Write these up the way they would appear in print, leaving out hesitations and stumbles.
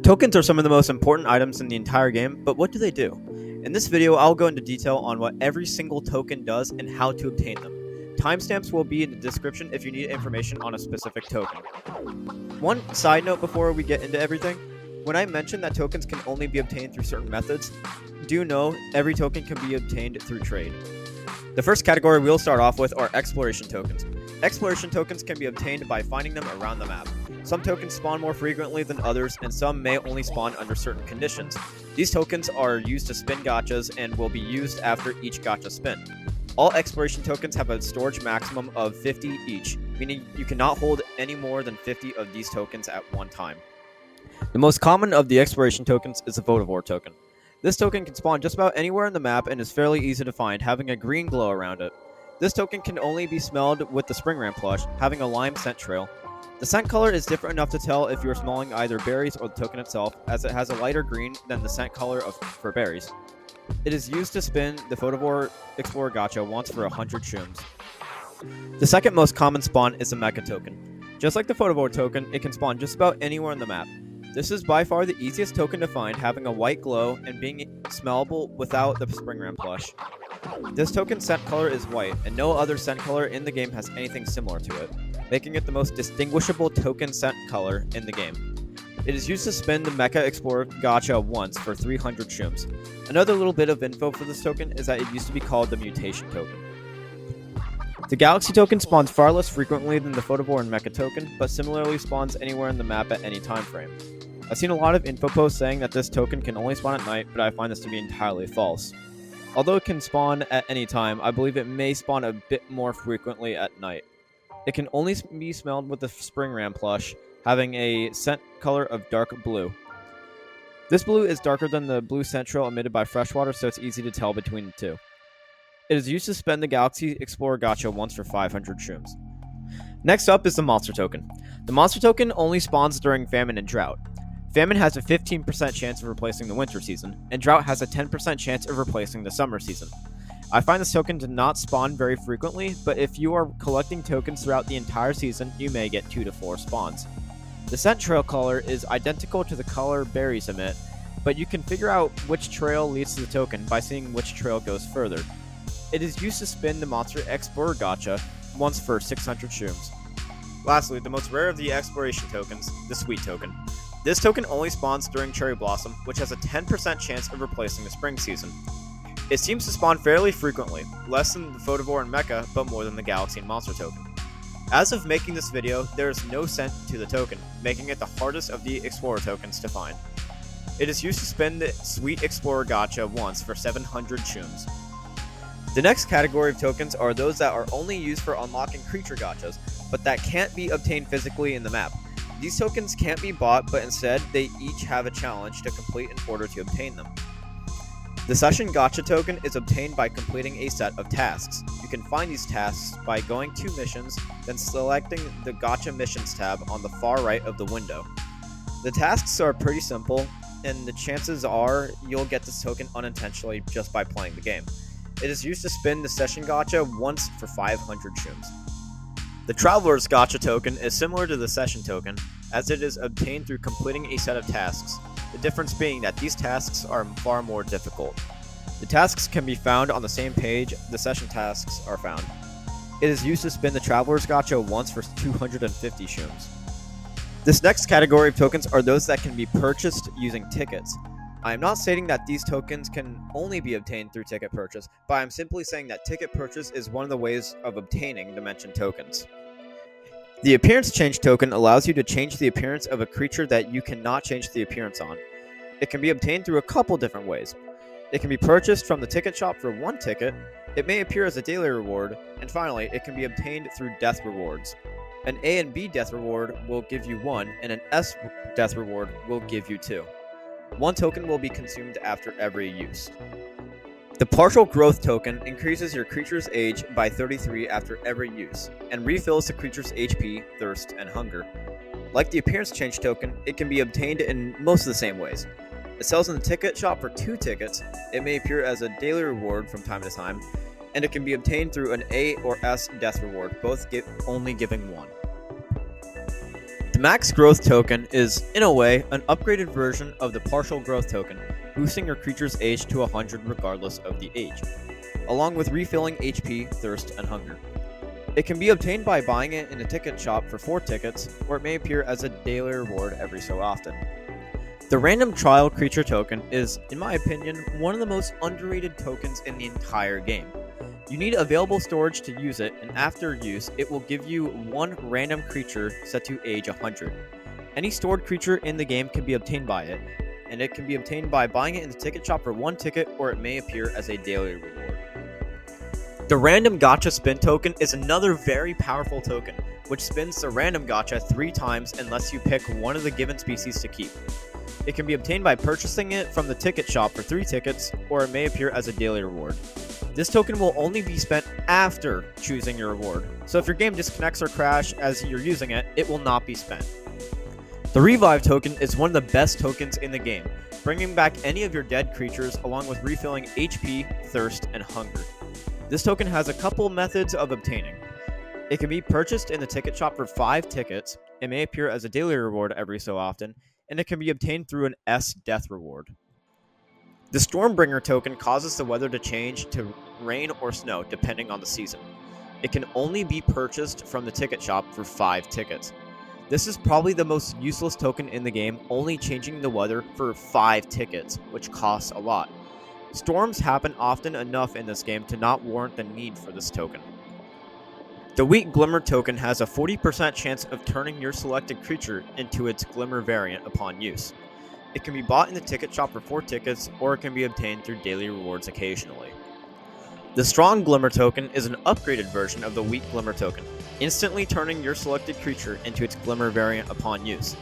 Tokens are some of the most important items in the entire game, but what do they do? In this video, I'll go into detail on what every single token does and how to obtain them. Timestamps will be in the description if you need information on a specific token. One side note before we get into everything, when I mentioned that tokens can only be obtained through certain methods, do know every token can be obtained through trade. The first category we'll start off with are exploration tokens. Exploration tokens can be obtained by finding them around the map. Some tokens spawn more frequently than others, and some may only spawn under certain conditions. These tokens are used to spin gachas and will be used after each gacha spin. All exploration tokens have a storage maximum of 50 each, meaning you cannot hold any more than 50 of these tokens at one time. The most common of the exploration tokens is the Photovore Token. This token can spawn just about anywhere in the map and is fairly easy to find, having a green glow around it. This token can only be smelled with the Spring Ram plush, having a lime scent trail. The scent color is different enough to tell if you are smelling either berries or the token itself, as it has a lighter green than the scent color for berries. It is used to spin the Photovore Explorer Gacha once for 100 shrooms. The second most common spawn is the Mecha Token. Just like the Photovore Token, it can spawn just about anywhere in the map. This is by far the easiest token to find, having a white glow and being smellable without the Spring Ram plush. This token's scent color is white, and no other scent color in the game has anything similar to it, making it the most distinguishable token scent color in the game. It is used to spin the Mecha Explorer Gacha once for 300 shrooms. Another little bit of info for this token is that it used to be called the Mutation Token. The Galaxy Token spawns far less frequently than the Photovore and Mecha Token, but similarly spawns anywhere in the map at any time frame. I've seen a lot of info posts saying that this token can only spawn at night, but I find this to be entirely false. Although it can spawn at any time, I believe it may spawn a bit more frequently at night. It can only be smelled with the Spring Ram plush, having a scent color of dark blue. This blue is darker than the blue scent trail emitted by freshwater, so it's easy to tell between the two. It is used to spin the Galaxy Explorer Gacha once for 500 shrooms. Next up is the Monster Token. The Monster Token only spawns during famine and drought. Famine has a 15% chance of replacing the winter season, and drought has a 10% chance of replacing the summer season. I find this token to not spawn very frequently, but if you are collecting tokens throughout the entire season, you may get 2 to 4 spawns. The scent trail color is identical to the color berries emit, but you can figure out which trail leads to the token by seeing which trail goes further. It is used to spin the Monster Explorer Gacha once for 600 shrooms. Lastly, the most rare of the exploration tokens, the Sweet Token. This token only spawns during Cherry Blossom, which has a 10% chance of replacing the spring season. It seems to spawn fairly frequently, less than the Photovore and Mecha, but more than the Galaxy and Monster Token. As of making this video, there is no scent to the token, making it the hardest of the Explorer tokens to find. It is used to spin the Sweet Explorer Gacha once for 700 shrooms. The next category of tokens are those that are only used for unlocking creature gachas, but that can't be obtained physically in the map. These tokens can't be bought, but instead, they each have a challenge to complete in order to obtain them. The Session Gacha token is obtained by completing a set of tasks. You can find these tasks by going to missions, then selecting the Gacha Missions tab on the far right of the window. The tasks are pretty simple, and the chances are you'll get this token unintentionally just by playing the game. It is used to spin the Session Gacha once for 500 shrooms. The Traveler's Gacha token is similar to the Session token, as it is obtained through completing a set of tasks, the difference being that these tasks are far more difficult. The tasks can be found on the same page the Session tasks are found. It is used to spin the Traveler's Gacha once for 250 shrooms. This next category of tokens are those that can be purchased using tickets. I am not stating that these tokens can only be obtained through ticket purchase, but I am simply saying that ticket purchase is one of the ways of obtaining the mentioned tokens. The Appearance Change token allows you to change the appearance of a creature that you cannot change the appearance on. It can be obtained through a couple different ways. It can be purchased from the ticket shop for 1 ticket, it may appear as a daily reward, and finally, it can be obtained through death rewards. An A and B death reward will give you 1, and an S death reward will give you 2. 1 token will be consumed after every use. The Partial Growth token increases your creature's age by 33 after every use, and refills the creature's HP, thirst, and hunger. Like the Appearance Change token, it can be obtained in most of the same ways. It sells in the ticket shop for 2 tickets, it may appear as a daily reward from time to time, and it can be obtained through an A or S death reward, both only giving 1. Max Growth Token is, in a way, an upgraded version of the Partial Growth Token, boosting your creature's age to 100 regardless of the age, along with refilling HP, thirst, and hunger. It can be obtained by buying it in a ticket shop for 4 tickets, or it may appear as a daily reward every so often. The Random Trial Creature Token is, in my opinion, one of the most underrated tokens in the entire game. You need available storage to use it, and after use, it will give you one random creature set to age 100. Any stored creature in the game can be obtained by it, and it can be obtained by buying it in the ticket shop for 1 ticket, or it may appear as a daily reward. The Random Gacha Spin Token is another very powerful token, which spins the random gacha 3 times and lets you pick one of the given species to keep. It can be obtained by purchasing it from the ticket shop for 3 tickets, or it may appear as a daily reward. This token will only be spent after choosing your reward, so if your game disconnects or crashes as you're using it, it will not be spent. The Revive Token is one of the best tokens in the game, bringing back any of your dead creatures along with refilling HP, thirst, and hunger. This token has a couple methods of obtaining. It can be purchased in the ticket shop for 5 tickets, it may appear as a daily reward every so often, and it can be obtained through an S death reward. The Stormbringer token causes the weather to change to rain or snow depending on the season. It can only be purchased from the ticket shop for 5 tickets. This is probably the most useless token in the game, only changing the weather for 5 tickets, which costs a lot. Storms happen often enough in this game to not warrant the need for this token. The Weak Glimmer token has a 40% chance of turning your selected creature into its Glimmer variant upon use. It can be bought in the ticket shop for 4 tickets, or it can be obtained through daily rewards occasionally. The Strong Glimmer token is an upgraded version of the Weak Glimmer token, instantly turning your selected creature into its Glimmer variant upon use.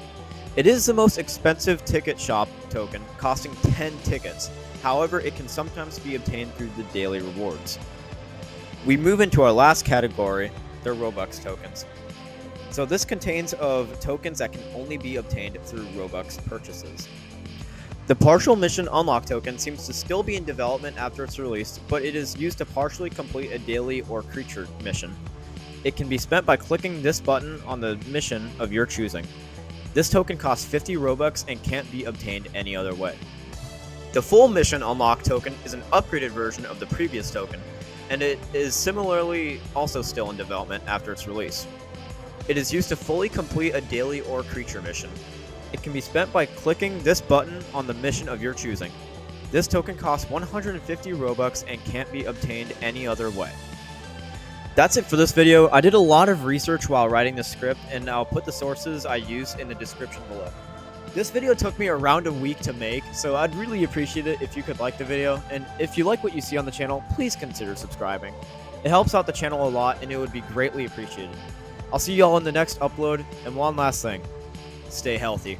It is the most expensive ticket shop token, costing 10 tickets. However, it can sometimes be obtained through the daily rewards. We move into our last category, the Robux tokens. So this contains of tokens that can only be obtained through Robux purchases. The Partial Mission Unlock token seems to still be in development after it's released, but it is used to partially complete a daily or creature mission. It can be spent by clicking this button on the mission of your choosing. This token costs 50 Robux and can't be obtained any other way. The Full Mission Unlock token is an upgraded version of the previous token, and it is similarly also still in development after its release. It is used to fully complete a daily or creature mission. It can be spent by clicking this button on the mission of your choosing. This token costs 150 Robux and can't be obtained any other way. That's it for this video. I did a lot of research while writing the script, and I'll put the sources I used in the description below. This video took me around a week to make, so I'd really appreciate it if you could like the video, and if you like what you see on the channel, please consider subscribing. It helps out the channel a lot, and it would be greatly appreciated. I'll see y'all in the next upload, and one last thing, stay healthy.